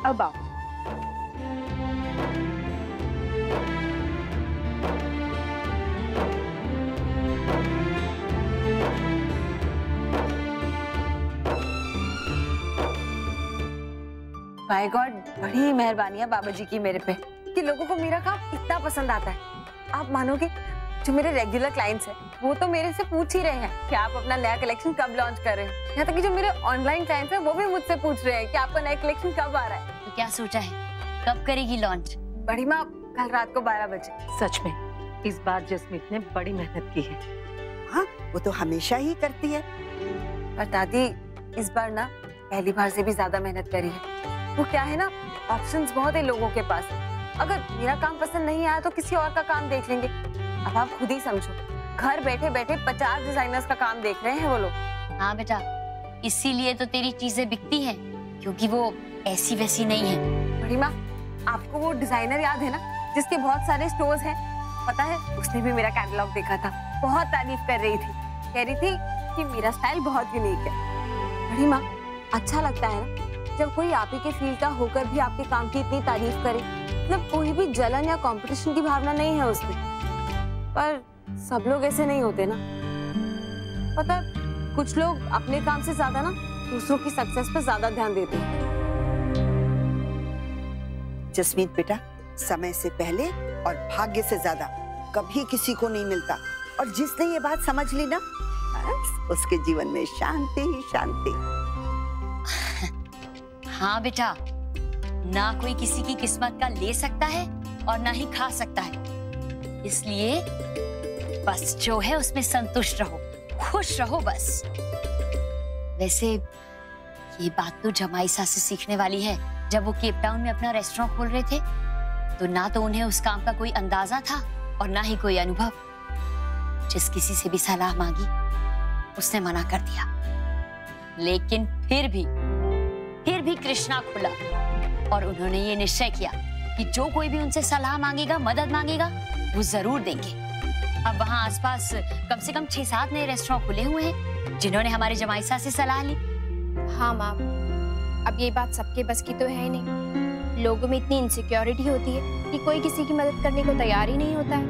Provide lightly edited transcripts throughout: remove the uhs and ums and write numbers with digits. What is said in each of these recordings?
अब आओ। Bye God, बड़ी मेहरबानी है बाबा जी की मेरे पे कि लोगों को मेरा काम इतना पसंद आता है। आप मानोगे, जो मेरे रेगुलर क्लाइंट्स हैं वो तो मेरे से पूछ ही रहे हैं कि आप अपना नया कलेक्शन कब लॉन्च कर रहे हैं। यहाँ तक कि जो मेरे ऑनलाइन क्लाइंट्स हैं वो भी मुझसे पूछ रहे हैं कि आपका नया कलेक्शन कब आ रहा है। तो क्या सोचा है, कब करेगी लॉन्च? बड़ी माँ, कल रात को 12 बजे। सच में इस बार जसमीत ने बड़ी मेहनत की है। हाँ, वो तो हमेशा ही करती है। पर दादी, इस बार ना पहली बार से भी ज्यादा मेहनत करी है। वो क्या है ना, ऑप्शंस बहुत है लोगों के पास। अगर मेरा काम पसंद नहीं आया तो किसी और का काम देख लेंगे। अब आप खुद ही समझो, घर बैठे बैठे 50 डिजाइनर्स का काम देख रहे हैं वो लोग। हाँ बेटा, इसीलिए तो तेरी चीजें बिकती हैं, क्योंकि वो ऐसी वैसी नहीं है। बड़ी माँ, आपको वो डिजाइनर याद है ना जिसके बहुत सारे स्टोर्स हैं? पता है, उसने भी मेरा कैटलॉग देखा था, बहुत तारीफ कर रही थी। कह रही थी कि मेरा स्टाइल बहुत यूनिक है। बड़ी माँ, अच्छा लगता है ना जब कोई आप ही के फील्ड का होकर भी आपके काम की इतनी तारीफ करे। मतलब कोई भी जलन या कंपटीशन की भावना नहीं है उसमें। पर सब लोग ऐसे नहीं होते ना। पता, कुछ लोग अपने काम से ज्यादा ना दूसरों की सक्सेस पर ज्यादा ध्यान देते हैं। जसमीत बेटा, समय से पहले और भाग्य से ज्यादा कभी किसी को नहीं मिलता। और जिसने ये बात समझ ली ना, उसके जीवन में शांति ही शांति। हाँ बेटा, ना कोई किसी की किस्मत का ले सकता है और ना ही खा सकता है। इसलिए बस जो है उसमें संतुष्ट रहो, खुश रहो बस। वैसे ये बात तो जमाई सास से सीखने वाली है। जब वो केप टाउन में अपना रेस्टोरेंट खोल रहे थे तो ना तो उन्हें उस काम का कोई अंदाजा था और ना ही कोई अनुभव। जिस किसी से भी सलाह मांगी उसने मना कर दिया, लेकिन फिर भी कृष्णा खुला और उन्होंने ये निश्चय किया कि जो कोई भी उनसे सलाह मांगेगा, मदद मांगेगा, वो जरूर देंगे। अब वहाँ आसपास कम से कम 6-7 नए रेस्टोरेंट खुले हुए हैं जिन्होंने हमारे जमाई सास से सलाह ली। हाँ माँ, अब ये बात सबके बस की तो है ही नहीं। लोगों में इतनी इनसिक्योरिटी होती है कि कोई किसी की मदद करने को तैयार ही नहीं होता है।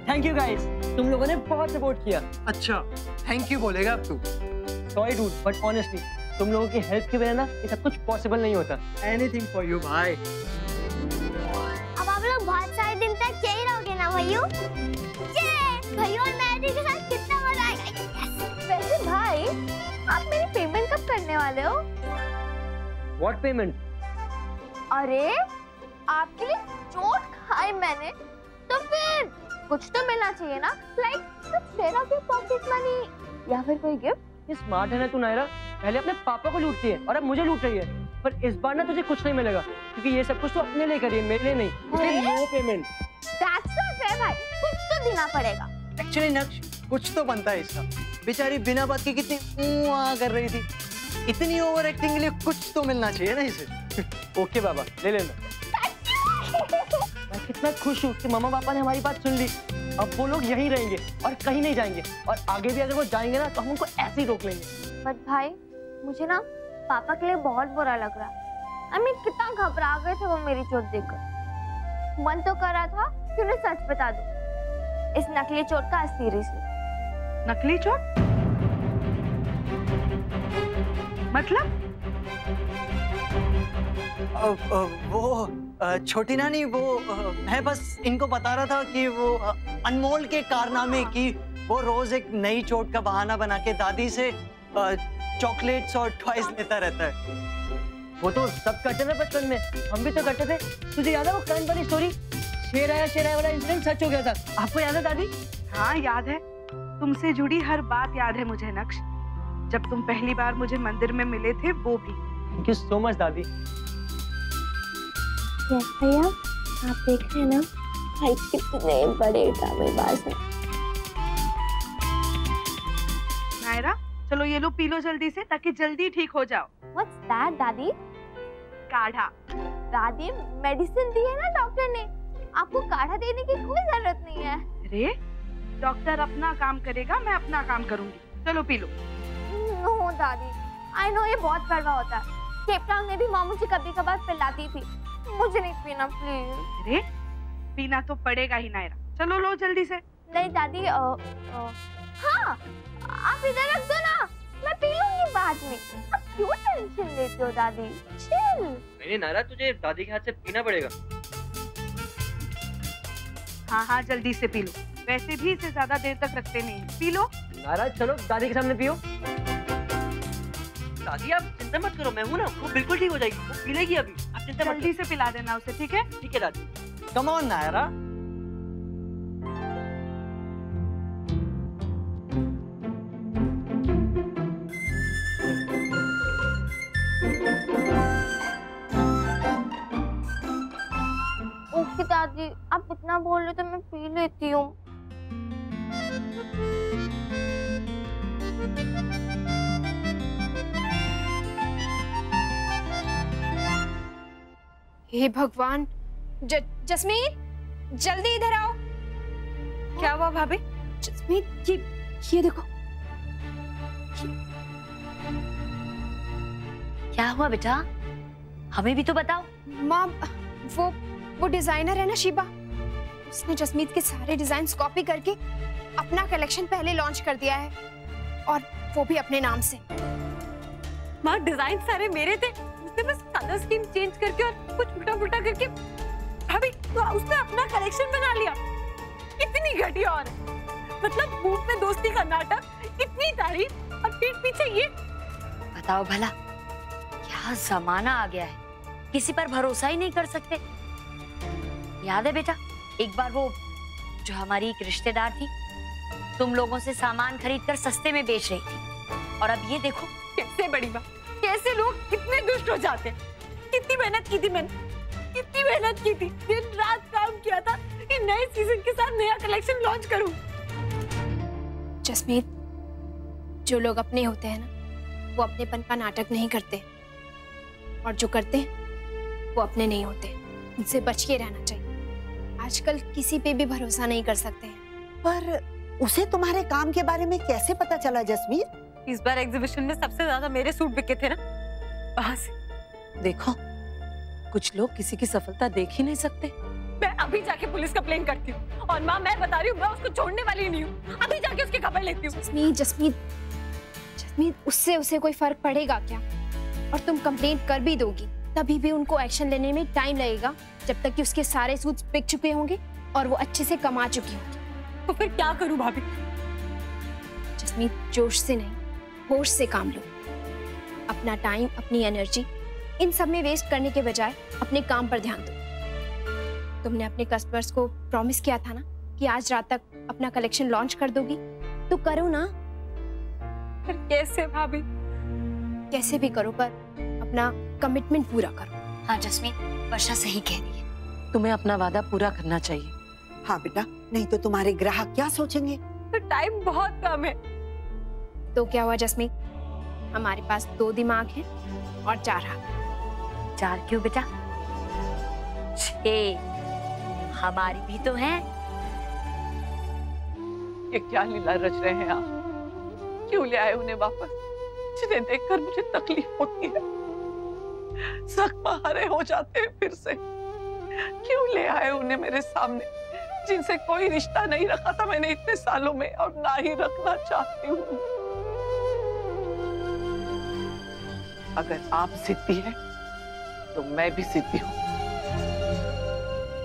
थैंक यू गाइस, तुम लोगों ने बहुत सपोर्ट किया। अच्छा, थैंक यू बोलेगा अब तू। सॉरी डूड, बट ऑनेस्टली तुम लोगों की हेल्प के बिना ना ये सब कुछ पॉसिबल नहीं होता। एनीथिंग फॉर यू भाई। अब आप लोग बहुत सारे दिन तक यही रहोगे ना भैया? भैया और मैडी के साथ कितना मजा आएगा। वैसे भाई, आप मेरी पेमेंट कब करने वाले हो? What payment? अरे आपके लिए चोट खाई मैंने, तो फिर कुछ तो मिलना चाहिए ना। Like share of your pocket money या फिर कोई गिफ्ट। ये स्मार्ट है ना तू नायरा, पहले अपने पापा को लूटती है और अब मुझे लूट रही है। पर इस बार ना तुझे कुछ नहीं मिलेगा, क्योंकि ये सब कुछ तो अपने लिए करिए, मेरे लिए नहीं। इसलिए no payment. That's not fair भाई, कुछ तो देना पड़ेगा। एक्चुअली नक्श, कुछ तो बनता है इसका। बेचारी बिना बात के कितनी कर रही थी। इतनी ओवर एक्टिंग के लिए कुछ तो मिलना चाहिए ना इसे। ओके बाबा, ले लेना। मैं कितना खुश हूँ कि मम्मा पापा ने हमारी बात सुन ली। अब वो लोग यहीं रहेंगे और कहीं नहीं जाएंगे, और आगे भी अगर वो जाएंगे ना तो हम उनको ऐसे ही रोक लेंगे। बट भाई, मुझे ना पापा के लिए बहुत बुरा लग रहा है। कितना घबरा गए थे वो मेरी चोट देखकर। मन तो कर रहा था कि उन्हें सच बता दूं, इस नकली चोट का असली रीजन। नकली चोट मतलब? वो छोटी नानी, वो मैं बस इनको बता रहा था कि वो अनमोल के कारनामे की वो रोज एक नई चोट का बहाना बना के दादी से चॉकलेट्स और टॉयज लेता रहता है। वो तो सब करते थे बचपन में, हम भी तो करते थे। तुझे याद है वो कान वाली स्टोरी? शेर आया वाला इंसिडेंट सच हो गया था, आपको याद है दादी? हाँ याद है, तुमसे जुड़ी हर बात याद है मुझे नक्श। जब तुम पहली बार मुझे मंदिर में मिले थे वो भी। थैंक यू सो मच दादी। भैया, आप देख रहे हैं ना भाई कितने बड़े ड्रामेबाज हैं। नायरा, चलो ये लो, पी लो जल्दी से ताकि जल्दी ठीक हो जाओ। What's that, दादी? काढ़ा। दादी, मेडिसिन दी है ना डॉक्टर ने, आपको काढ़ा देने की कोई जरूरत नहीं है। अरे, डॉक्टर अपना काम करेगा, मैं अपना काम करूंगी। चलो पी लो। नो दादी, आई नो ये बहुत कड़वा होता है। केप टाउन में भी माँ मुझे कभी कभार पिलाती थी। मुझे नहीं पीना प्लीज। अरे पीना तो पड़ेगा ही नायरा, चलो लो जल्दी से। नहीं दादी हाँ आप इधर रख दो ना, मैं पी लूंगी बाद में। अब क्यों टेंशन लेते हो दादी, चिल। नहीं नायरा, तुझे दादी के हाथ से पीना पड़ेगा। हाँ हाँ जल्दी से पी लो, वैसे भी इसे ज्यादा देर तक रखते नहीं, पी लो। नायरा चलो दादी के सामने पियो। दादी आप चिंता मत करो, मैं हूँ ना, वो बिल्कुल ठीक हो जाएगी, वो पी लेगी अभी, आप चिंता मत जल्दी से पिला देना उसे, ठीक है? ठीक है दादी। Come on Naira. ओके दादी, आप इतना बोल रहे तो मैं पी लेती हूँ। हे भगवान, जस्मीन जल्दी इधर आओ। क्या हुआ भाभी? जस्मीन ये देखो। क्या हुआ बेटा, हमें भी तो बताओ। माँ वो डिजाइनर है ना शिबा, उसने जसमीत के सारे डिजाइन्स कॉपी करके अपना कलेक्शन पहले लॉन्च कर दिया है, और वो भी अपने नाम से। माँ डिजाइन सारे मेरे थे, उसने बस कलर स्कीम चेंज करके और कुछ उल्टा पुल्टा करके भाभी तो उसने अपना कलेक्शन बना लिया। इतनी घटिया और मतलब मुंह में दोस्ती का नाटक, इतनी तारीफ और पीठ पीछे ये। बताओ भला, क्या जमाना आ गया है, किसी पर भरोसा ही नहीं कर सकते। याद है बेटा, एक बार वो जो हमारी एक रिश्तेदार थी, तुम लोगों से सामान खरीद कर सस्ते में बेच रही थी, और अब ये देखो। कैसे बड़ी बात, कैसे लोग इतने दुष्ट हो जाते हैं। कितनी मेहनत की थी मैंने, कितनी मेहनत की थी, दिन रात काम किया था कि नए सीजन के साथ नया कलेक्शन लॉन्च करूं। जसमीत, जो लोग अपने होते हैं ना, वो अपनेपन का नाटक नहीं करते, और जो करते हैं वो अपने नहीं होते। उनसे बच के रहना चाहिए। आजकल किसी पे भी भरोसा नहीं कर सकते हैं। पर उसे तुम्हारे काम के बारे में कैसे पता चला जसमीत? इस बार एग्जीबिशन में सबसे ज्यादा मेरे सूट बिके थे ना, वहां से। देखो, कुछ लोग किसी की सफलता देख ही नहीं सकते। मैं अभी जाके पुलिस कंप्लेन करती हूँ, और माँ मैं बता रही हूँ, मैं उसको छोड़ने वाली नहीं हूँ। अभी जाके उसकी खबर लेती हूँ। जसमीत, उससे उसे कोई फर्क पड़ेगा क्या? और तुम कंप्लेंट कर भी दोगी, तभी भी उनको एक्शन लेने में टाइम लगेगा, जब तक कि उसके सारे सूट्स बिक चुके होंगे और वो अच्छे से कमा चुकी होंगी। तो फिर क्या करूँ भाभी? जसमीत, जोश से नहीं, होश से काम लो। अपना टाइम, अपनी एनर्जी इन सब में वेस्ट करने के बजाय अपने काम पर ध्यान दो। तुमने अपने कस्टमर्स को प्रॉमिस किया था ना कि आज रात तक अपना कलेक्शन लॉन्च कर दोगी, तो करो ना। फिर कैसे भाभी? कैसे भी करो, पर अपना कमिटमेंट पूरा करो। हाँ जस्मीन, वर्षा सही कह रही है। तुम्हें अपना वादा पूरा करना चाहिए। हाँ बेटा, नहीं तो तुम्हारे ग्राहक क्या सोचेंगे? तो टाइम बहुत कम है। तो क्या हुआ जसमीत, हमारे पास 2 दिमाग हैं और 4 हाथ। 4 क्यों बेटा? 6 हमारी भी तो हैं। ये क्या लीला रच रहे हैं आप? क्यों ले आए उन्हें वापस, जिन्हें देखकर मुझे तकलीफ होती है? जख्म हरे हो जाते हैं फिर से। क्यों ले आए उन्हें मेरे सामने, जिनसे कोई रिश्ता नहीं रखा था मैंने इतने सालों में, और ना ही रखना चाहती हूँ। अगर आप जिद्दी हैं, तो मैं भी जिद्दी हूँ।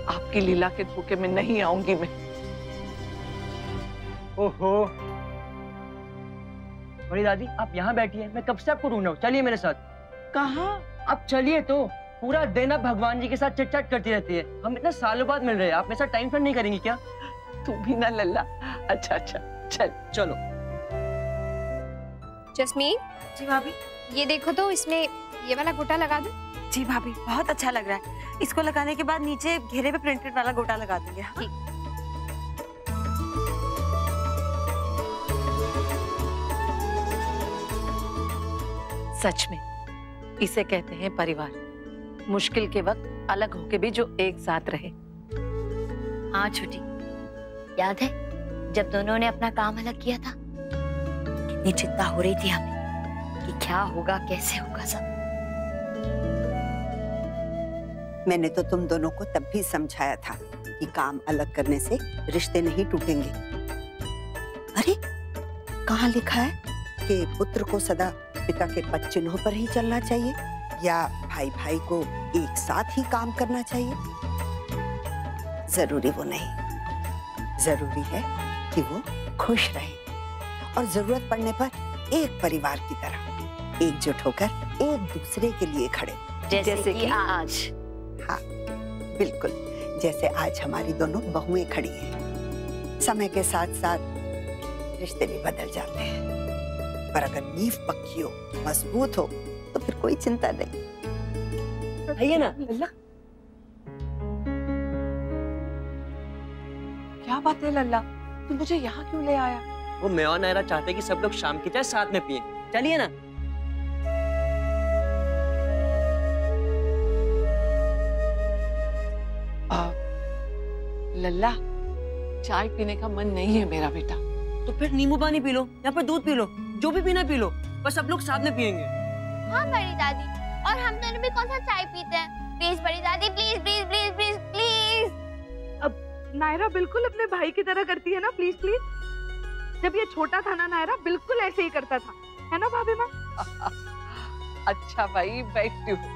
आपकी लीला के धोखे में नहीं आऊंगी मैं। ओहो, बड़ी दादी आप यहाँ बैठी हैं, मैं कब से आपको ढूंढ रहा हूँ। चलिए मेरे साथ। कहाँ? अब चलिए तो। पूरा दिन आप भगवान जी के साथ चिट चैट करती रहती है, हम इतने सालों बाद मिल रहे हैं, आप मेरे साथ टाइम स्पेंड नहीं करेंगी क्या? तू भी ना लल्ला। अच्छा चल चलो। जसमीन जी भाभी। ये देखो तो, इसमें ये वाला गोटा लगा दो। जी भाभी, बहुत अच्छा लग रहा है। इसको लगाने के बाद नीचे घेरे पे प्रिंटेड वाला गोटा लगा देंगे। हाँ? सच में इसे कहते हैं परिवार। मुश्किल के वक्त अलग होके भी जो एक साथ रहे। हाँ छोटी, याद है जब दोनों ने अपना काम अलग किया था, कितनी चिंता हो रही थी हमें। कि क्या होगा कैसे होगा सब। मैंने तो तुम दोनों को तब भी समझाया था कि काम अलग करने से रिश्ते नहीं टूटेंगे। अरे कहाँ लिखा है कि पुत्र को सदा पिता के पद चिन्हों पर ही चलना चाहिए या भाई भाई को एक साथ ही काम करना चाहिए? जरूरी वो नहीं, जरूरी है कि वो खुश रहे और जरूरत पड़ने पर एक परिवार की तरह एकजुट होकर एक दूसरे के लिए खड़े, जैसे कि आज। हाँ बिल्कुल, जैसे आज हमारी दोनों बहुएं खड़ी हैं। समय के साथ साथ रिश्ते भी बदल जाते हैं, पर अगर नींव पक्की हो, मजबूत हो, तो फिर कोई चिंता नहीं। है ना? लल्ला, क्या बात है लल्ला, तू मुझे यहाँ क्यों ले आया? वो मैं और नायरा चाहते कि सब लोग शाम की चाय साथ में पिए। चलिए ना। लल्ला, चाय पीने का मन नहीं है मेरा बेटा। तो फिर नींबू पानी पी लो या फिर दूध पी लो, जो भी पीना पी लो, बस सब लोग साथ में पिएंगे। हाँ बड़ी दादी, और हम दोनों भी कौन सा चाय पीते हैं? प्लीज बड़ी दादी, please please please please please. अब नायरा बिल्कुल अपने भाई की तरह करती है ना, प्लीज प्लीज। जब ये छोटा था ना नायरा, बिल्कुल ऐसे ही करता था, है ना भाभी माँ? अच्छा भाई, बैठती हूँ।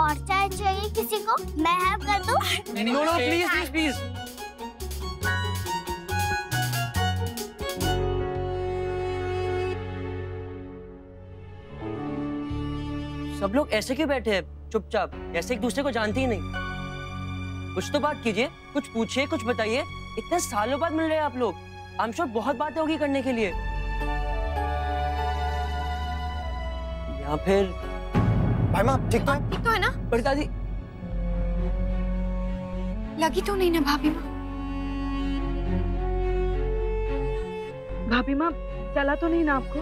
और चाय चाहिए किसी को? मैं हेल्प कर दूं? No no please please please. सब लोग ऐसे क्यों बैठे हैं चुपचाप, ऐसे एक दूसरे को जानते ही नहीं? कुछ तो बात कीजिए, कुछ पूछिए, कुछ बताइए। इतने सालों बाद मिल रहे हैं आप लोग, आई एम श्योर बहुत बातें होगी करने के लिए। या फिर भाई माँ ठीक तो है? ठीक तो है ना? बड़ी दादी लगी तो नहीं ना भाभी माँ? भाभी माँ चला तो नहीं ना आपको?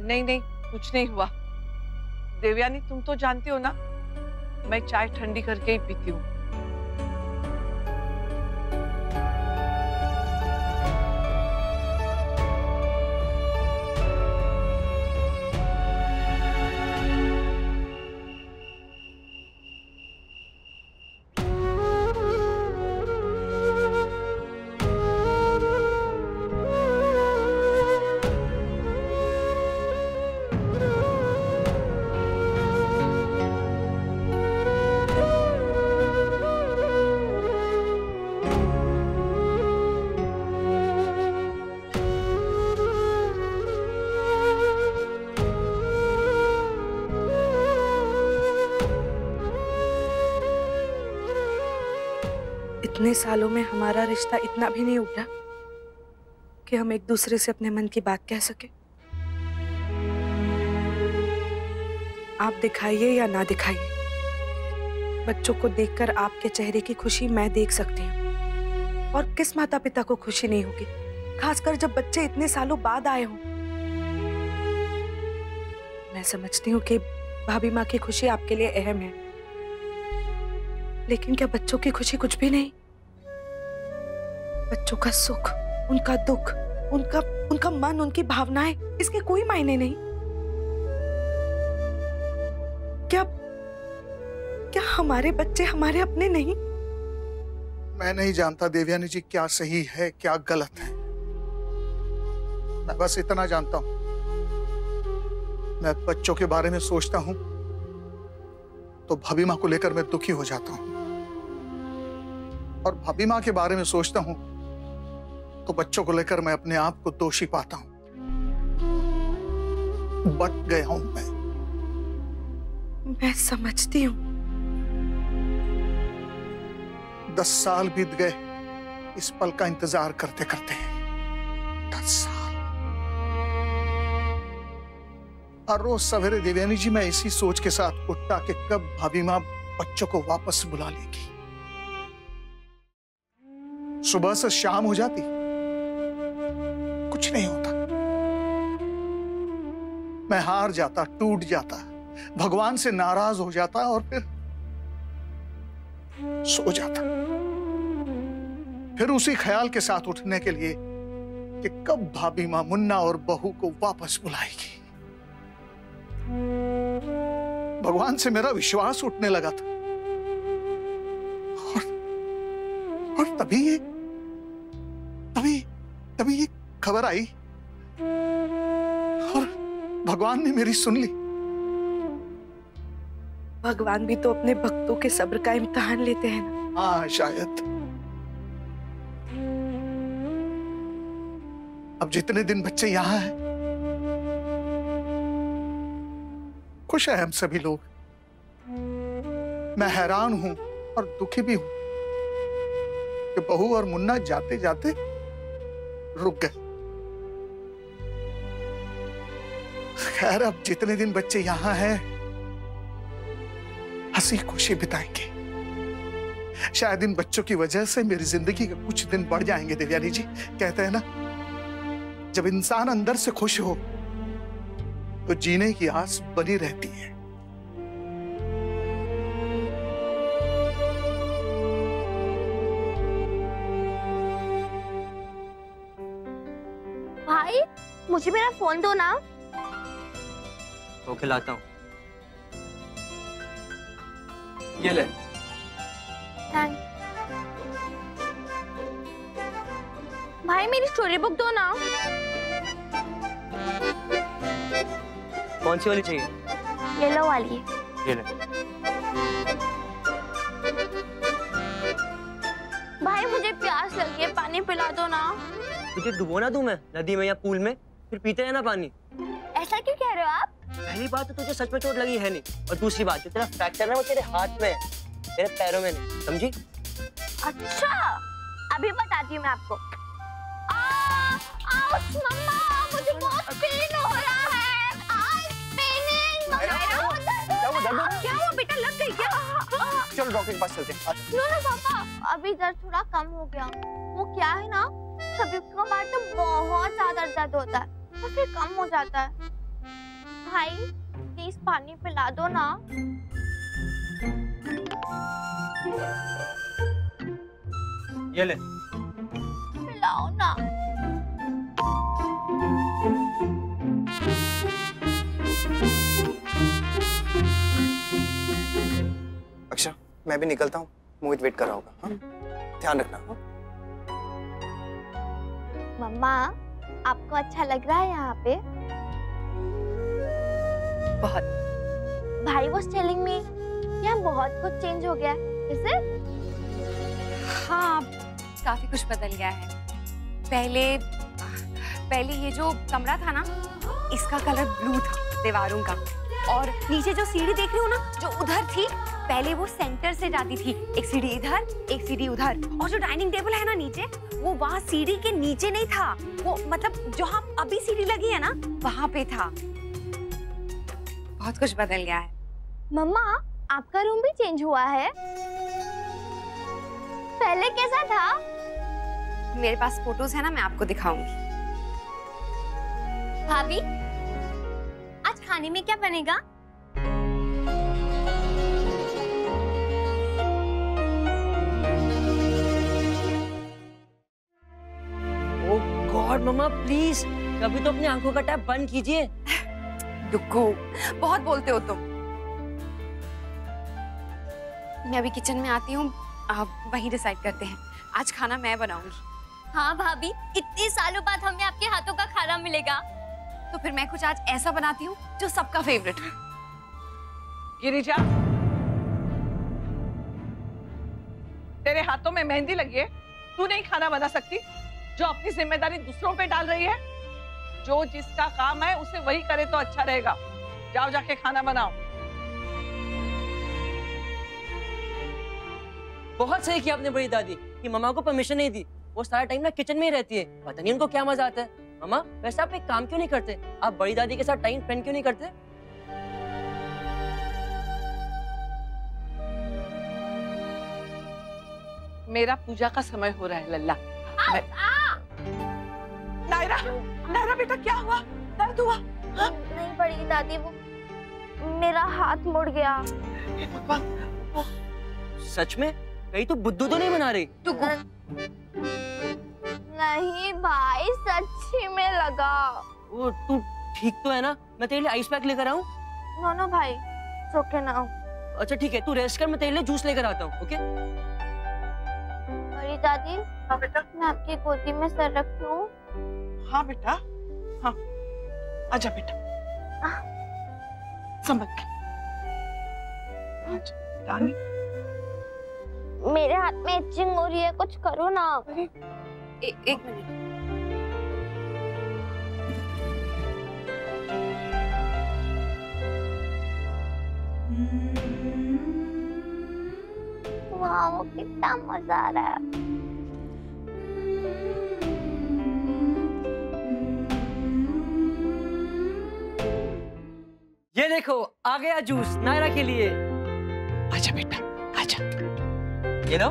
नहीं नहीं, कुछ नहीं हुआ। देवयानी, तुम तो जानती हो ना, मैं चाय ठंडी करके ही पीती हूँ। इतने सालों में हमारा रिश्ता इतना भी नहीं उभरा कि हम एक दूसरे से अपने मन की बात कह सके। आप दिखाइए या ना दिखाइए, बच्चों को देखकर आपके चेहरे की खुशी मैं देख सकती हूँ, और किस माता पिता को खुशी नहीं होगी, खासकर जब बच्चे इतने सालों बाद आए हों। मैं समझती हूँ कि भाभी माँ की खुशी आपके लिए अहम है, लेकिन क्या बच्चों की खुशी कुछ भी नहीं? बच्चों का सुख, उनका दुख, उनका मन, उनकी भावनाएं, इसके कोई मायने नहीं। क्या हमारे बच्चे हमारे अपने नहीं? मैं नहीं जानता देवयानी जी क्या सही है क्या गलत है। मैं बस इतना जानता हूं, मैं बच्चों के बारे में सोचता हूं तो भाभी माँ को लेकर मैं दुखी हो जाता हूं, और भाभी माँ के बारे में सोचता हूं तो बच्चों को लेकर मैं अपने आप को दोषी पाता हूं। बट गया हूं मैं समझती हूँ। 10 साल बीत गए इस पल का इंतजार करते करते। 10 साल। हर रोज सवेरे देवयानी जी मैं इसी सोच के साथ उठता कि कब भाभी माँ बच्चों को वापस बुला लेगी। सुबह से शाम हो जाती, कुछ नहीं होता। मैं हार जाता, टूट जाता, भगवान से नाराज हो जाता और फिर सो जाता, फिर उसी ख्याल के साथ उठने के लिए कि कब भाभी मां मुन्ना और बहू को वापस बुलाएगी। भगवान से मेरा विश्वास उठने लगा था और तभी ये खबर आई और भगवान ने मेरी सुन ली। भगवान भी तो अपने भक्तों के सब्र का इम्तिहान लेते हैं ना। हाँ शायद। अब जितने दिन बच्चे यहाँ हैं, खुश है हम सभी लोग। मैं हैरान हूं और दुखी भी हूं कि बहू और मुन्ना जाते जाते रुक गए। खैर, अब जितने दिन बच्चे यहाँ हैं, हंसी खुशी बिताएंगे। शायद इन बच्चों की वजह से मेरी जिंदगी के कुछ दिन बढ़ जाएंगे। देवयानी जी कहते हैं ना, जब इंसान अंदर से खुश हो तो जीने की आस बनी रहती है। भाई मुझे मेरा फोन दो ना। तो खिलाता हूँ, ये ले। भाई मेरी स्टोरी बुक दो ना। कौन सी वाली चाहिए? येलो वाली। ये ले। भाई मुझे प्यास लगी है, पानी पिला दो ना। तुझे डुबोना दूं मैं नदी में या पूल में, फिर पीते रहना पानी। ऐसा क्यों कह रहे हो आप? पहली बात तो तुझे सच में चोट लगी है नहीं, और दूसरी बात जो तेरा फ्रैक्चर है वो तेरे हाथ में है, तेरे पैरों में नहीं, समझी? अच्छा, अभी बताती हूँ मैं आपको। मम्मा, मुझे बहुत पेन हो रहा है। क्या हुआ बेटा, लग गई क्या? चलो डॉक्टर के पास चलते हैं। नो पापा, अभी दर्द थोड़ा कम हो गया। वो क्या है ना, कभी कभार तो बहुत ज्यादा दर्द होता है और फिर कम हो जाता है। भाई प्लीज पानी पिला दो ना। ये ले। पिलाओ ना। अक्षा, मैं भी निकलता हूँ, मोहित वेट कर रहा होगा। हाँ? ध्यान रखना। हाँ? मम्मा, आपको अच्छा लग रहा है यहाँ पे? बहुत। भाई was telling me यहाँ बहुत कुछ चेंज हो गया है, is it? हाँ, काफी कुछ बदल गया है। पहले ये जो कमरा था ना, इसका कलर ब्लू था दीवारों का, और नीचे जो सीढ़ी देख रही हो ना, जो उधर थी, पहले वो सेंटर से जाती थी, एक सीढ़ी इधर, एक सीढ़ी उधर, और जो डाइनिंग टेबल है ना नीचे, वो वहाँ सीढ़ी के नीचे नहीं था, वो मतलब जहाँ अभी सीढ़ी लगी है ना, वहाँ पे था। बहुत कुछ बदल गया है। मम्मा, आपका रूम भी चेंज हुआ है? पहले कैसा था? मेरे पास फोटोज है ना, मैं आपको दिखाऊंगी। भाभी, आज खाने में क्या बनेगा? ओह गॉड मम्मा प्लीज, कभी तो अपनी आंखों का टैप बंद कीजिए। डुग्गू, बहुत बोलते हो तुम। मैं अभी किचन में आती हूँ, आप वहीं डिसाइड करते हैं। आज खाना मैं बनाऊंगी। हाँ भाभी, इतने सालों बाद हमें आपके हाथों का खाना मिलेगा। तो फिर मैं कुछ आज ऐसा बनाती हूँ जो सबका फेवरेट है। गिरिजा, तेरे हाथों में मेहंदी लगी है, तू नहीं खाना बना सकती? जो अपनी जिम्मेदारी दूसरों पे डाल रही है। जो जिसका काम है उसे वही करे तो अच्छा रहेगा। जाओ जाके खाना बनाओ। बहुत सही किया आपने बड़ी दादी कि मम्मा को परमिशन नहीं दी। वो सारा टाइम ना किचन में ही रहती है, पता नहीं उनको क्या मजा आता है। मम्मा वैसे आप एक काम क्यों नहीं करते? आप बड़ी दादी के साथ टाइम स्पेंड क्यों नहीं करते? मेरा पूजा का समय हो रहा है लल्ला। नायरा, नायरा बेटा क्या हुआ? दर्द हुआ? नहीं पड़ेगी दादी, वो मेरा हाथ मुड़ गया। सच में? कहीं तो बुद्धू तो नहीं बना रही? नहीं भाई, सच्ची में लगा। वो तू ठीक तो है ना? मैं तेरे लिए आइस पैक लेकर आऊं? नो भाई, सोके ना हो। अच्छा ठीक है, तू रेस्ट कर, मैं तेरे लिए जूस लेकर आता हूँ। ओके? बड़ी दादी, मैं आपकी गोदी में सर रख लूं? हाँ बेटा, हाँ, आजा बेटा, संभल के। रानी, मेरे हाथ में इचिंग हो रही है, कुछ करो ना। एक मिनट। वाह, कितना मजा आ रहा है। ये देखो, आ गया जूस नायरा के लिए। आजा बेटा, आजा। ये लो।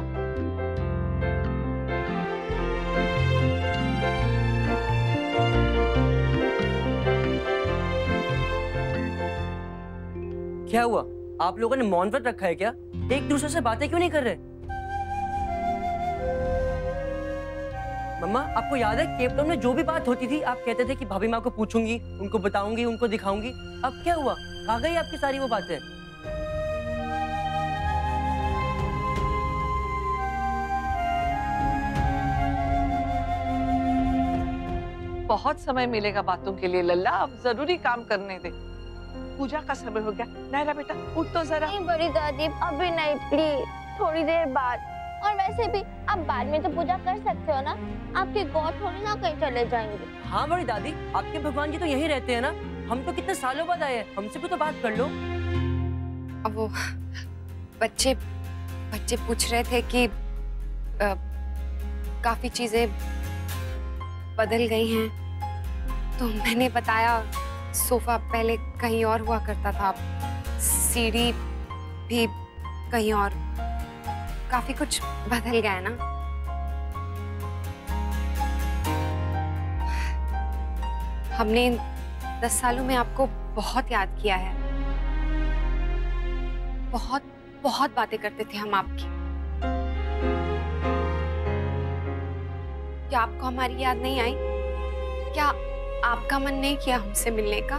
क्या हुआ? आप लोगों ने मौन व्रत रखा है क्या? एक दूसरे से बातें क्यों नहीं कर रहे? मम्मा, आपको याद है केप टाउन में जो भी बात होती थी आप कहते थे कि भाभी माँ को पूछूंगी, उनको बताऊंगी, उनको दिखाऊंगी। अब क्या हुआ? कहाँ गई आपकी सारी वो बातें? बहुत समय मिलेगा बातों के लिए लल्ला, अब जरूरी काम करने दे। पूजा का समय हो गया। नायरा बेटा उठ तो जरा। नहीं बड़ी दादी, अभी नहीं, प्लीज, थोड़ी देर बाद। और वैसे भी आप बाद में तो पूजा कर सकते हो ना, आपके गॉड थोड़ी ना कहीं चले जाएंगे। हाँ बड़ी दादी, आपके भगवान जी तो यहीं रहते हैं ना, हम तो कितने सालों बाद आए हैं, हमसे भी तो बात कर लो। अब वो बच्चे पूछ रहे थे कि काफी चीजें बदल गई हैं, तो मैंने बताया सोफा पहले कहीं और हुआ करता था, सीढ़ी भी कहीं और, काफी कुछ बदल गया है ना। हमने 10 सालों में आपको बहुत याद किया है, बहुत बहुत बातें करते थे हम आपकी। क्या आपको हमारी याद नहीं आई? क्या आपका मन नहीं किया हमसे मिलने का?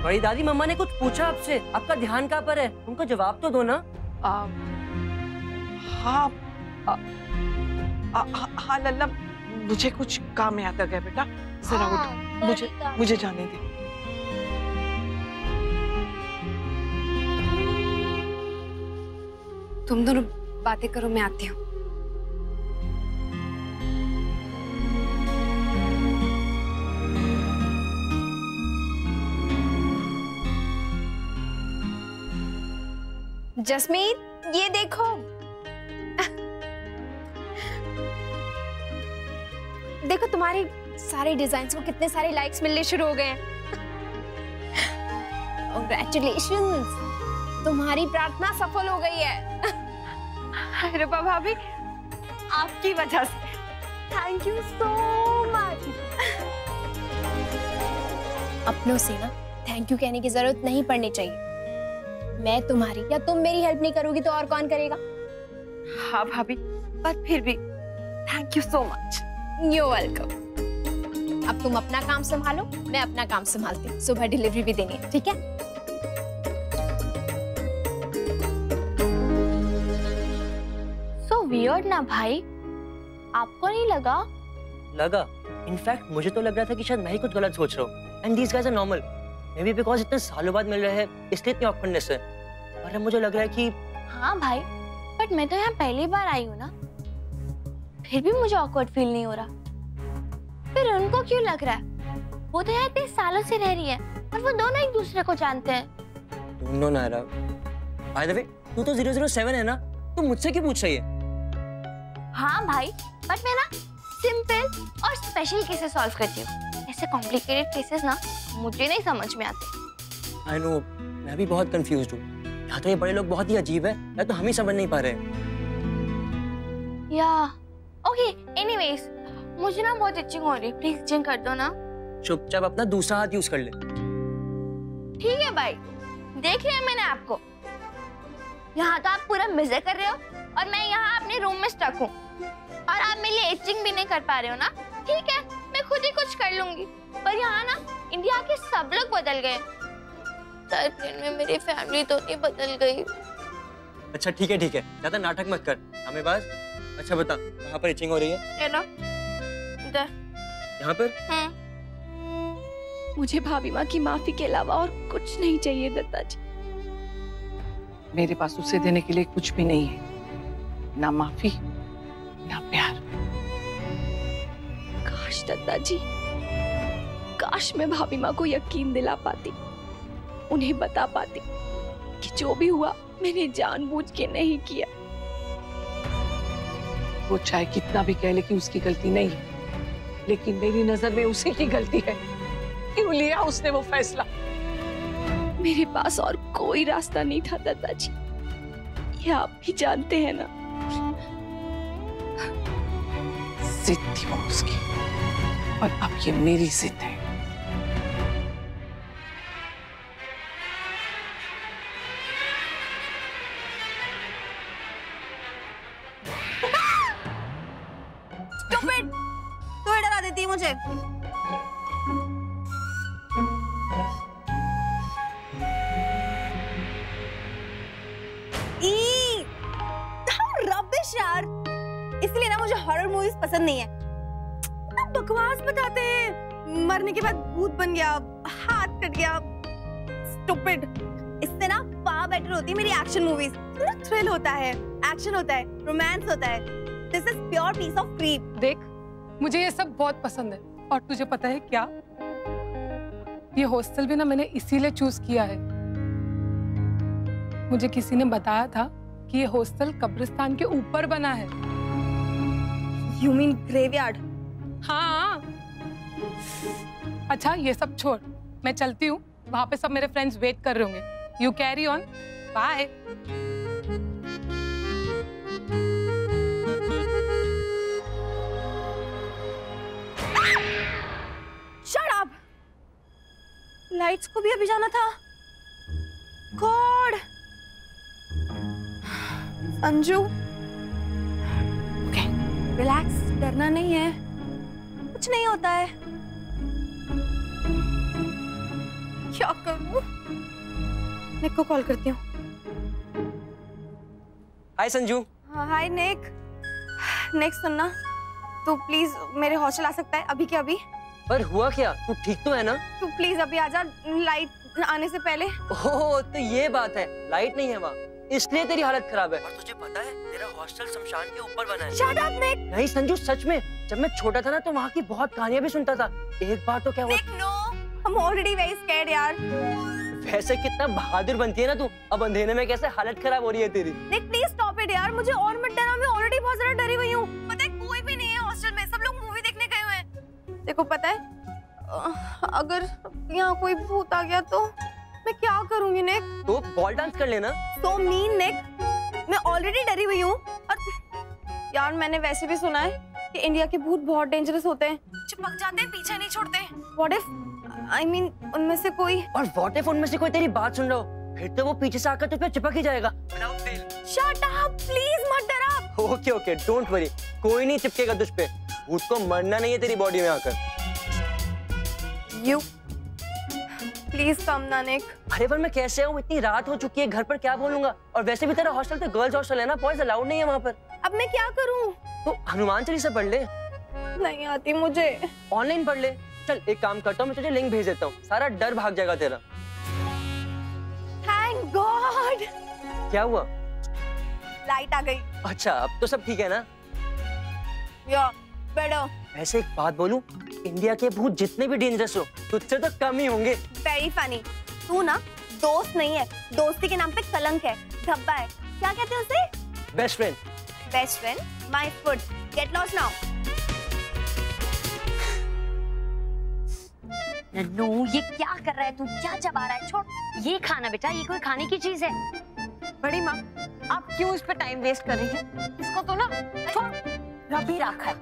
बड़ी दादी, मम्मा ने कुछ पूछा आपसे, आपका ध्यान कहाँ पर है? उनको जवाब तो दो ना। हाँ हाँ लल्ला, मुझे कुछ काम याद आ गया बेटा, जरा उठ, मुझे जाने दे। तुम दोनों बातें करो, मैं आती हूँ। जसमीत, ये देखो। देखो तुम्हारे सारे डिजाइन्स को कितने सारे लाइक्स मिलने शुरू हो गए हैं। कांग्रेचुलेशंस, तुम्हारी प्रार्थना सफल हो गई है। अरे भाभी, आपकी वजह से। Thank you so much. अपनों से ना थैंक यू कहने की जरूरत नहीं पड़नी चाहिए। मैं तुम्हारी या तुम मेरी हेल्प नहीं करोगी तो और कौन करेगा? हाँ भाभी, पर फिर भी thank you so much. You welcome. अब तुम अपना काम संभालो, मैं अपना काम संभालती हूँ। सुबह डिलीवरी भी देनी है, ठीक है? So weird ना भाई, आपको नहीं लगा? लगा। इनफैक्ट मुझे तो लग रहा था कि शायद मैं ही कुछ गलत सोच रहा हूँ। And these guys are normal. Maybe because इतने सालों बाद मिल रहे हैं इसलिए इतनी ऑकवर्डनेस है। और अब मुझे लग रहा है कि हाँ भाई, बट मैं तो यहाँ पहली बार आई हूँ ना, फिर भी मुझे ऑकवर्ड फील नहीं हो रहा। फिर उनको क्यों लग रहा है? वो तो यहाँ इतने सालों से रह रही है और वो दोनों एक दूसरे को जानते हैं। दोनों नायरा। बाय द वे, तू तो 007 है ना, तू मुझसे क्यों पूछ रही है? हाँ भाई, बट मैं ना सिंपल और स्पेशल केसेस सॉल्व करती हूँ। ऐसे कॉम्प्लिकेटेड केसेस ना मुझे नहीं समझ में आते। आई नो, मैं भी बहुत कंफ्यूज्ड हूँ। या तो ये बड़े लोग बहुत ही अजीब है, या तो हम ही समझ नहीं पा रहे। या ओके एनीवेज मुझे ना बहुत इचिंग हो रही है, प्लीज इचिंग कर दो ना। चुपचाप अपना दूसरा हाथ यूज कर ले। ठीक है भाई, देख लिया मैंने आपको। यहाँ तो आप पूरा मजे कर रहे हो और मैं यहाँ अपने रूम में स्टक हूँ और आप मेरे लिए इचिंग भी नहीं कर पा रहे हो ना। ठीक है, मैं खुद ही कुछ कर लूंगी। पर यहाँ ना इंडिया के सब लोग बदल गए, में मेरी फैमिली तो नहीं बदल गई। अच्छा ठीक है, ज्यादा नाटक मत कर हमें बस। अच्छा बता, कहाँ पर इचिंग हो रही है? ये लो, इधर। यहाँ पर? मुझे भाभी माँ की माफी के अलावा और कुछ नहीं चाहिए दत्ता जी। मेरे पास उसे देने के लिए कुछ भी नहीं है, ना माफी ना प्यार। काश दत्ता जी, काश मैं भाभी माँ को यकीन दिला पाती, उन्हें बता पाती कि जो भी हुआ मैंने जानबूझ के नहीं किया। वो चाहे कितना भी कह ले कि उसकी गलती नहीं है, लेकिन मेरी नजर में उसी की गलती है। क्यों लिया उसने वो फैसला? मेरे पास और कोई रास्ता नहीं था दत्ता जी, ये आप भी जानते हैं ना। जिद थी वो उसकी, और अब ये मेरी जिद है। तो डरा देती है मुझे। रबिश यार, इसलिए ना मुझे हॉरर मूवीज पसंद नहीं है। बकवास बताते हैं, मरने के बाद भूत बन गया, हाथ कट गया। स्टूपिड। इससे ना फar बेटर होती है मेरी एक्शन मूवीज। थ्रिल होता है, एक्शन होता है, रोमांस होता है। This is pure piece of creep. देख, मुझे ये सब बहुत पसंद है, और तुझे पता है क्या, ये हॉस्टल भी ना मैंने इसीलिए चूज किया है। मुझे किसी ने बताया था कि ये हॉस्टल कब्रिस्तान के ऊपर बना है। You mean graveyard? हाँ। अच्छा ये सब छोड़, मैं चलती हूँ, वहां पे सब मेरे फ्रेंड्स वेट कर रहे होंगे। You carry on, bye. Shut up! Lights को भी अभी जाना था। गॉड। अंजू, ओके, रिलैक्स, डरना नहीं है, कुछ नहीं होता है। क्या करूं? निक को कॉल करती हूँ। हाय संजू। हाय निक। निक सुनना, तू प्लीज मेरे हॉस्टल आ सकता है अभी के अभी? पर हुआ क्या? तू ठीक तो है ना? तू प्लीज अभी आजा, लाइट आने से पहले। ओह तो ये बात है, लाइट नहीं है वहाँ, इसलिए तेरी हालत खराब है। और तुझे पता है तेरा हॉस्टल शमशान के ऊपर बना है। Shut up, Nick! नहीं संजू, सच में जब मैं छोटा था ना तो वहाँ की बहुत कहानियां भी सुनता था। एक बार तो क्या हुआ? Nick, no! I'm already very scared यार। वैसे कितना बहादुर बनती है ना तू, अब अंधेरे में कैसे हालत खराब हो रही है तेरी। Nick, please stop it यार, मुझे और मत डराओ, मैं ऑलरेडी बहुत ज्यादा डरी हुई हूँ। पता है कोई भी नहीं है हॉस्टल में, सब लोग मूवी देखने गए हुए हैं। देखो पता है, अगर यहाँ कोई भूत आ गया तो मैं क्या करूंगी निक? तो बॉल डांस कर लेना। So mean निक, मैं ऑलरेडी डरी हुई हूँ। और यार मैंने वैसे भी सुना है कि इंडिया के भूत बहुत डेंजरस होते हैं, चिपक जाते हैं, पीछे नहीं छोड़ते। What if, I mean, उनमें से कोई। और what if उनमें से कोई तेरी बात सुन रहा हो, फिर तो वो पीछे से आकर तुझ पे चिपक ही जाएगा। Shut up, please मत डरा। ओके ओके, डोंट वरी, कोई नहीं चिपकेगा तुझ पे। भूत को मरना नहीं है तेरी बॉडी में आकर। You प्लीज कम ना निक। अरे पर मैं कैसे आऊँ, इतनी रात हो चुकी है, घर पर क्या बोलूंगा? और वैसे भी तेरा हॉस्टल तो गर्ल्स हॉस्टल है ना, बॉयज अलाउड नहीं है वहाँ पर। अब मैं क्या करूँ? तो हनुमान चालीसा पढ़ ले। नहीं आती मुझे। ऑनलाइन पढ़ ले। चल एक काम करता हूँ, मैं तुझे लिंक भेज देता हूँ, सारा डर भाग जाएगा तेरा। Thank God! क्या हुआ? लाइट आ गई। अच्छा अब तो सब ठीक है ना? या बेटर। वैसे एक बात बोलूं, इंडिया के भूत जितने भी डेंजरस हो तुझसे तो कम ही होंगे। Very funny. तू ना दोस्त नहीं है, दोस्ती के नाम पे कलंक है, धब्बा है। क्या कहते हैं उसे? Best friend. Best friend, my foot. Get lost now. नन्नू ये क्या कर रहा है तू? क्या चबा रहा है? छोड़ ये खाना बेटा, ये कोई खाने की चीज है। बड़ी माँ आप क्यों इस पे टाइम वेस्ट कर रही हैं? इसको तो ना रबी रखा है।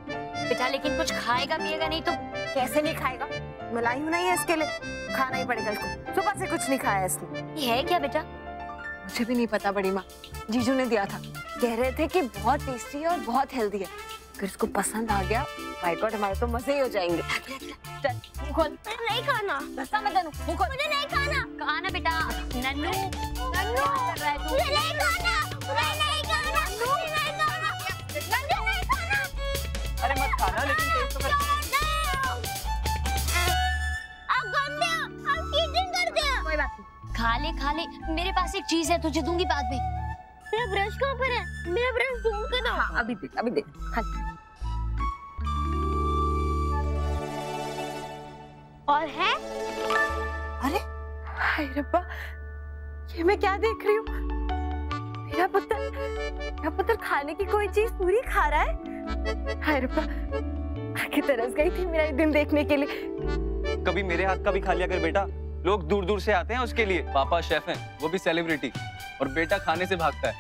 बेटा लेकिन कुछ खाएगा पिएगा नहीं तो? कैसे नहीं खाएगा? मलाई हूं नहीं है इसके लिए, खाना ही पड़ेगा इसको। सुबह से कुछ नहीं खाया इसने। ये है क्या बेटा? मुझे भी नहीं पता बड़ी माँ, जीजू ने दिया था। कह रहे थे कि बहुत टेस्टी है और बहुत हेल्दी है। अगर इसको पसंद आ गया, माय गॉड, हमारे तो मजे ही हो जाएंगे। मुझे नहीं खाना। मुझे नहीं खाना। खाना बेटा। नन्नू नन्नू मुझे नहीं खाना। मुझे नहीं खाना। मुझे नहीं खाना। मुझे नहीं खाना। अरे मत खाना, लेकिन टेस्ट तो कर। आप गंदे हो, आप चीटिंग करते हो। कोई बात नहीं, खा ले। मेरे पास एक चीज है, तुझे दूंगी बाद में। मेरा ब्रश कहाँ पर है? मेरा ब्रश ढूंढ कर दो। हाँ, अभी देख। खा। और है? अरे हाय रब्बा, ये मैं क्या देख रही हूँ? मेरा पुत्र खाने की कोई चीज पूरी खा रहा है। हाय रब्बा, आंखें तरस गई थी मेरा ये दिन देखने के लिए। कभी मेरे हाथ का भी खा लिया कर बेटा, लोग दूर दूर से आते हैं उसके लिए। पापा शेफ हैं, वो भी सेलिब्रिटी, और बेटा खाने से भागता है।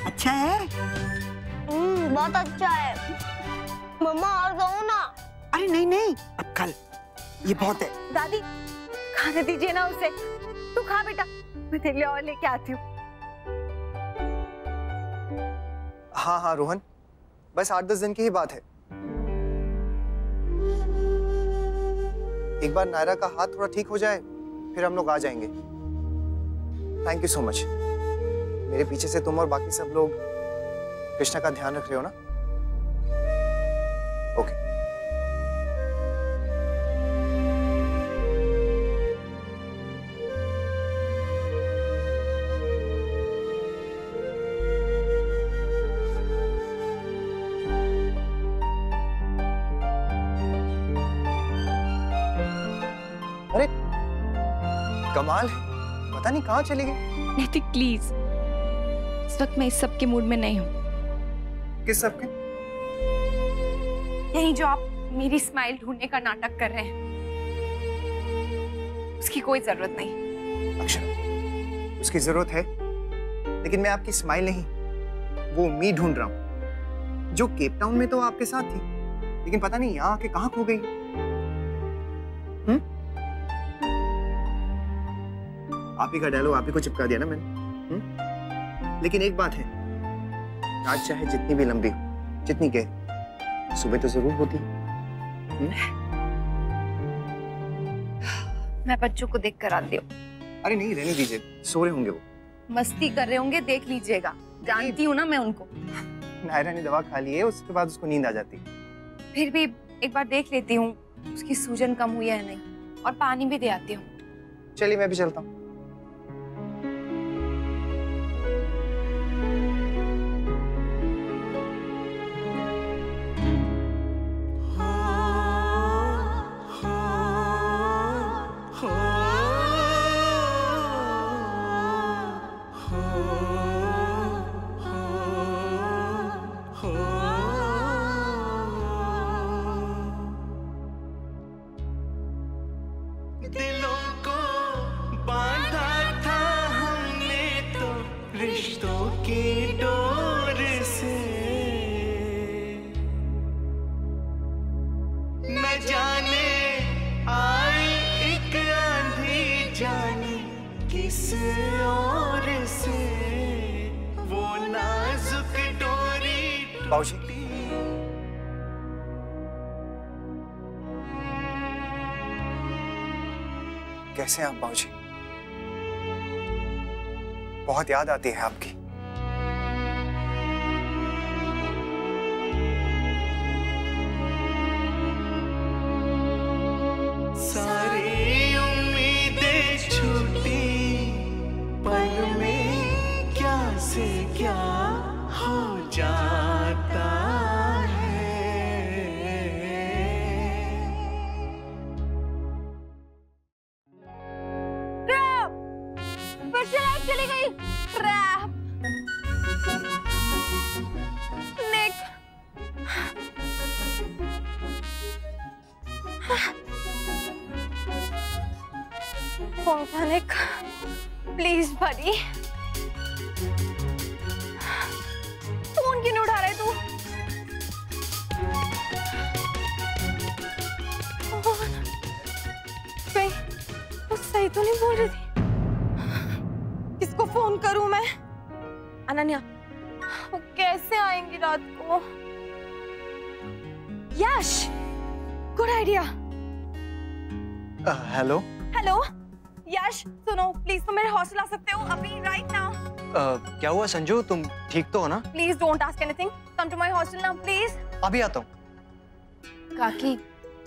अच्छा है? बहुत अच्छा है। मम्मा और दो ना। अरे नहीं, अब कल, ये बहुत है। दादी, खाने दीजिए ना उसे। तू खा बेटा, मैं तेरे लिए और लेके आती हूँ। हाँ रोहन, बस 8-10 दिन की ही बात है। एक बार नायरा का हाथ थोड़ा ठीक हो जाए, फिर हम लोग आ जाएंगे। Thank you so much. मेरे पीछे से तुम और बाकी सब लोग कृष्णा का ध्यान रख रहे हो ना? ओके। अरे कमाल है, पता नहीं कहाँ चली गई। नैतिक प्लीज, इस वक्त मैं इस सब के मूड में नहीं हूँ। किस सब के? यही जो आप मेरी स्माइल ढूंढने का नाटक कर रहे हैं, उसकी कोई जरूरत नहीं। अक्षरा, उसकी जरूरत है, लेकिन मैं आपकी स्माइल नहीं, वो मी ढूंढ रहा हूँ, जो केप टाउन में तो आपके साथ थी, लेकिन पता नहीं यहाँ आके कहाँ खो गई। आप ही का डायलॉग आप ही को चिपका दिया ना मैंने। लेकिन एक बात है, आज चाहे जितनी भी लंबी हो, जितनी गहरी, सुबह तो जरूर होती है। मैं बच्चों को देख कर आती हूँ। अरे नहीं, रहने दीजिए, सो रहे होंगे वो। मस्ती कर रहे होंगे, देख लीजिएगा, जानती हूँ ना मैं उनको। नायरा ने दवा खा ली है, उसके बाद उसको नींद आ जाती। फिर भी एक बार देख लेती हूँ उसकी सूजन कम हुई है नहीं, और पानी भी दे आती हूँ। चलिए मैं भी चलता हूँ। बाबूजी, कैसे हैं आप बाबूजी? बहुत याद आती है आपकी। सारी उम्मीदें छूटी, पल में क्या से क्या हो जाता है। फिर से लाइट चली गई। ट्रैप। निक। फोन उठाने का प्लीज बड़ी। फोन क्यों नहीं उठा रहे तू? कहीं वो सही तो नहीं बोल रही थी? किसको फोन करूं मैं? अनन्या, वो कैसे आएंगी रात को? यश, गुड आइडिया। हेलो हेलो यश, सुनो प्लीज, तुम मेरे हॉस्टल आ सकते हो अभी राइट नाउ? क्या हुआ संजू, तुम ठीक तो हो ना? Please don't ask anything, come to my hostel now please. अभी आता हूँ। काकी,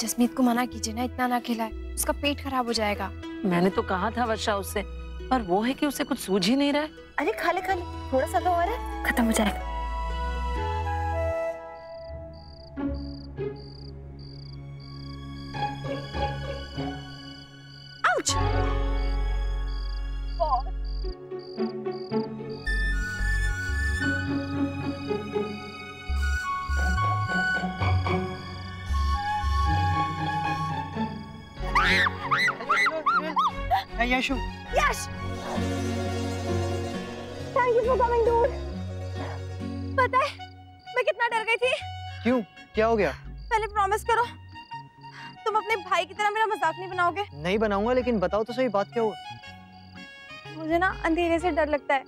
जसमीत को मना कीजिए ना, इतना ना खिलाए, उसका पेट खराब हो जाएगा। मैंने तो कहा था वर्षा उससे, पर वो है कि उसे कुछ सूझ ही नहीं रहा है। अरे खा ले थोड़ा सा तो और है, खत्म हो जाएगा। Ouch! Yashu, Yash, thank you for coming dude. पता है मैं कितना डर गई थी। क्यों, क्या हो गया? पहले प्रॉमिस करो तुम अपने भाई की तरह मेरा मजाक नहीं बनाओगे। नहीं बनाऊंगा, लेकिन बताओ तो सही, बात क्या हुआ? मुझे ना अंधेरे से डर लगता है,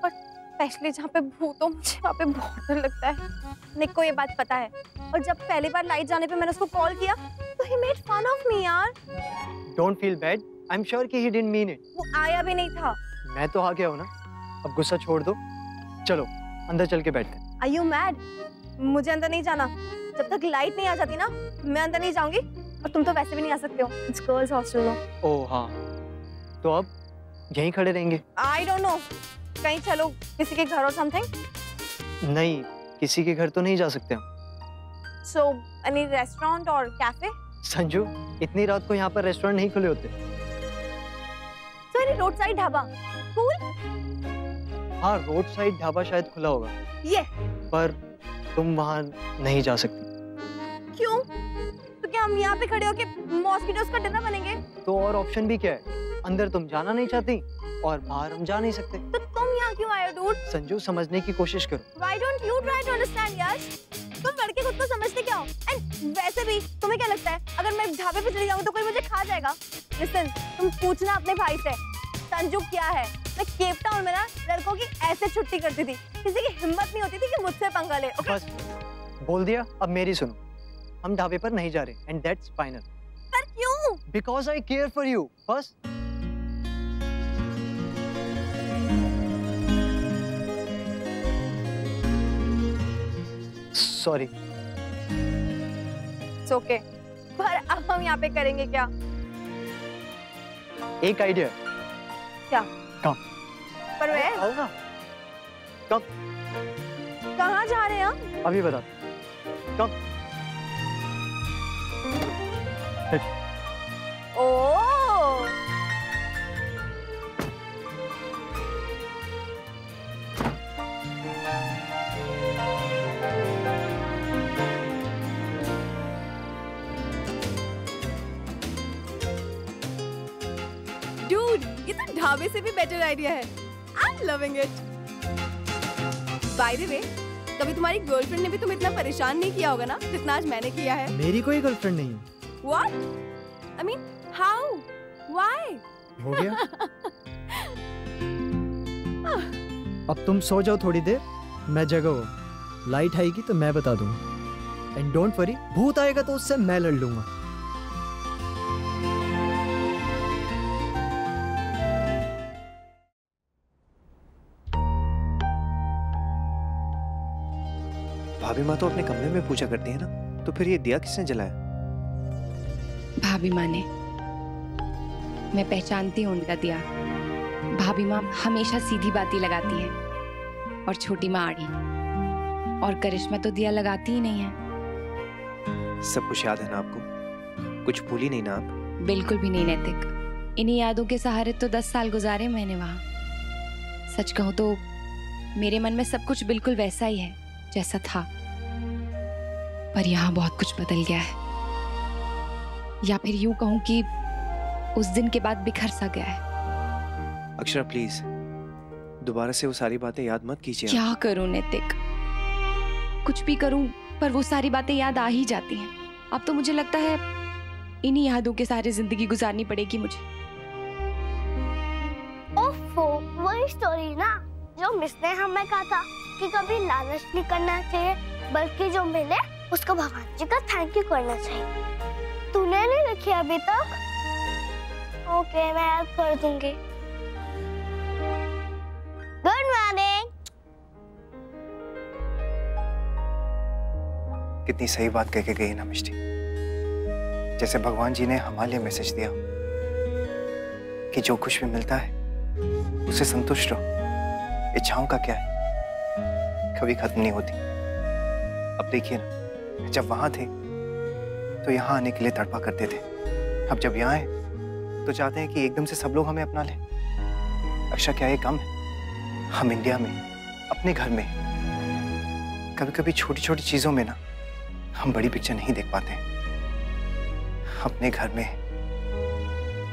और स्पेशली जहाँ पे भूत हो, मुझे वहाँ पे बहुत डर लगता है। निक को ये बात पता है, और जब पहली बार लाइट जाने पे मैंने उसको कॉल किया तो he made fun of me यार। Don't feel bad, I'm sure कि he didn't mean it। वो आया भी नहीं था। मैं तो आ गया हूँ ना, अब गुस्सा छोड़ दो, चलो अंदर चल के बैठते हैं। Are you mad? मुझे अंदर नहीं जाना, जब तक लाइट नहीं आ जाती ना मैं अंदर नहीं जाऊंगी, और तुम तो वैसे भी नहीं आ सकते हो, It's girls hostel ना। ओह हाँ, तो अब यहीं खड़े रहेंगे? I don't know, कहीं चलो किसी के घर और something? नहीं, किसी के घर तो नहीं जा सकते हम। So any restaurant or cafe? Sanju, इतनी रात को यहाँ पर रेस्टोरेंट नहीं खुले होते। So any roadside dhaba? Cool? हाँ, रोड साइड ढाबा शायद खुला होगा। ये पर तुम वहाँ नहीं जा सकती। क्यों? तो क्या हम यहाँ पे खड़े होके मॉस्किटोस का डिनर बनेंगे? तो और ऑप्शन भी क्या है? अंदर तुम जाना नहीं चाहती और बाहर हम जा नहीं सकते। तो तुम यहाँ क्यों आए हो डूड? संजू, समझने की कोशिश करो। Why don't you try to understand यश? तुम लड़के खुद को समझते क्या हो? एंड वैसे भी तुम्हें क्या लगता है अगर मैं ढाबे पे चली जाऊँ तो कोई मुझे खा जाएगा? Listen, तुम पूछना अपने भाई से, संजू क्या है? मैं केप टाउन में ना लड़कों की ऐसे छुट्टी करती थी, किसी की हिम्मत नहीं होती थी कि मुझसे पंगा ले। Okay? बस बोल दिया, अब मेरी सुनो, हम ढाबे पर नहीं जा रहे and that's final। पर क्यों? Because I care for you, बस। Sorry। It's okay। पर अब हम यहाँ पे करेंगे क्या? एक आइडिया। क्या? कम। पर वे? आओ ना। कम। कहाँ जा रहे हैं हम? अभी बता। कम। ओह। Dude, ये तो ढाबे से भी बेटर आइडिया है। I'm loving it। By the way, कभी तुम्हारी गर्लफ्रेंड ने भी तुम्हें इतना परेशान नहीं किया होगा ना जितना आज मैंने किया है। मेरी कोई गर्लफ्रेंड नहीं है। What? I mean, how? Why? हो गया। अब तुम सो जाओ थोड़ी देर, मैं जगह हूँ। लाइट आएगी तो मैं बता दूंगा। एंड डोंट वरी, भूत आएगा तो उससे मैं लड़ लूंगा। भाभी माँ तो अपने कमरे में पूजा करती है ना, तो फिर ये दिया किसने जलाया? भाभी माँ ने। मैं पहचानती हूँ उनका दिया। भाभी माँ हमेशा सीधी बाती लगाती है, और छोटी माँ आड़ी। और करिश्मा तो दिया लगाती ही नहीं है। सब कुछ याद है ना आपको? कुछ भूली नहीं ना आप? बिल्कुल भी नहीं नैतिक। इन्हीं यादों के सहारे तो 10 साल गुजारे मैंने वहाँ। सच कहूँ तो मेरे मन में सब कुछ बिल्कुल वैसा ही है जैसा था, पर यहाँ बहुत कुछ बदल गया है। या फिर यूं कहूँ कि उस दिन के बाद बिखर सा गया है। अक्षरा प्लीज दोबारा से वो सारी बातें याद मत कीजिए। क्या करूं नैतिक, कुछ भी करूं पर वो सारी बातें याद आ ही जाती हैं। अब तो मुझे लगता है इन्हीं यादों के सारे जिंदगी गुजारनी पड़ेगी मुझे। ओफो, वही स्टोरी ना जो मिस ने हमें कहा था कि कभी लालच नहीं करना चाहिए, बल्कि जो मिले उसको भगवान जी का थैंक यू करना चाहिए। तूने नहीं लिखी अभी तक? ओके, मैं हेल्प कर दूंगी। Good morning. कितनी सही बात कह के गई ना मिष्टी, जैसे भगवान जी ने हमारे लिए मैसेज दिया कि जो कुछ भी मिलता है उसे संतुष्ट रहो। इच्छाओं का क्या है, कभी खत्म नहीं होती। अब देखिए ना, जब वहां थे तो यहाँ आने के लिए तड़पा करते थे, अब जब यहाँ आए तो चाहते हैं कि एकदम से सब लोग हमें अपना लें। अक्षा क्या ये कम है? हम इंडिया में अपने घर में कभी कभी छोटी छोटी चीजों में ना हम बड़ी पिक्चर नहीं देख पाते हैं। अपने घर में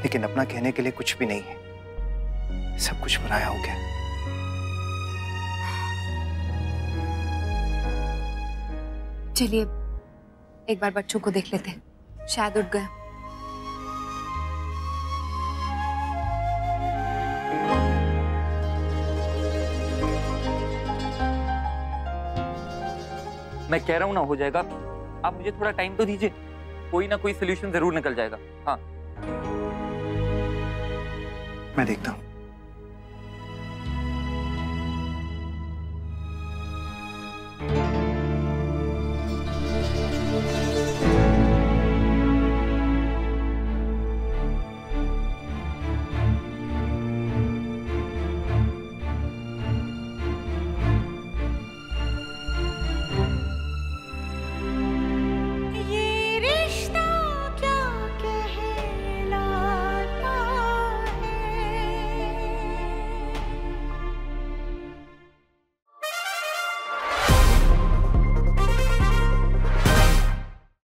लेकिन अपना कहने के लिए कुछ भी नहीं है, सब कुछ पराया हो गया। चलिए एक बार बच्चों को देख लेते हैं, शायद उठ गए। मैं कह रहा हूँ ना हो जाएगा, आप मुझे थोड़ा टाइम तो दीजिए, कोई ना कोई सोल्यूशन जरूर निकल जाएगा। हाँ मैं देखता हूँ।